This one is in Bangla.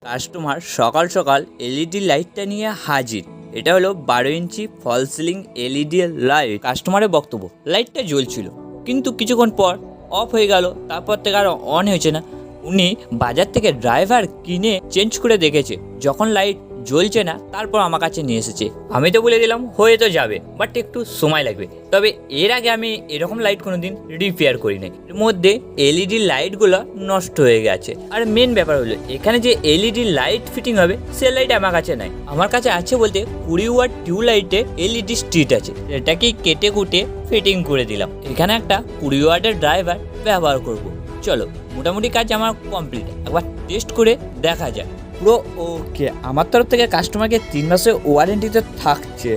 কাস্টমার সকাল সকাল এলইডি লাইটটা নিয়ে হাজির। এটা হলো 12 ইঞ্চি ফল সিলিং এলইডি লাইট। কাস্টমারের বক্তব্য, লাইটটা জ্বলছিল কিন্তু কিছুক্ষণ পর অফ হয়ে গেল, তারপর থেকে আর অন হয়েছে না। উনি বাজার থেকে ড্রাইভার কিনে চেঞ্জ করে দেখেছে, যখন লাইট জ্বলছে না তারপর আমার কাছে নিয়ে এসেছে। আমি তো বলে দিলাম হয়ে তো যাবে, বাট একটু সময় লাগবে। তবে এর আগে আমি এরকম লাইট কোনোদিন রিপেয়ার করিনি। এর মধ্যে এলইডি লাইটগুলো নষ্ট হয়ে গেছে। আর মেন ব্যাপার হলো, এখানে যে এলইডি লাইট ফিটিং হবে সে লাইট আমার কাছে নাই। আমার কাছে আছে বলতে 20 ওয়াট টিউব লাইটে এলইডি স্ট্রিট আছে, এটাকেই কেটে কুটে ফিটিং করে দিলাম। এখানে একটা 20 ওয়াটের ড্রাইভার ব্যবহার করব। চলো, মোটামুটি কাজ আমার কমপ্লিট, একবার টেস্ট করে দেখা যায়। পুরো ওকে, আমার তরফ থেকে কাস্টমারকে 3 মাসের ওয়ারেন্টি তো থাকছে।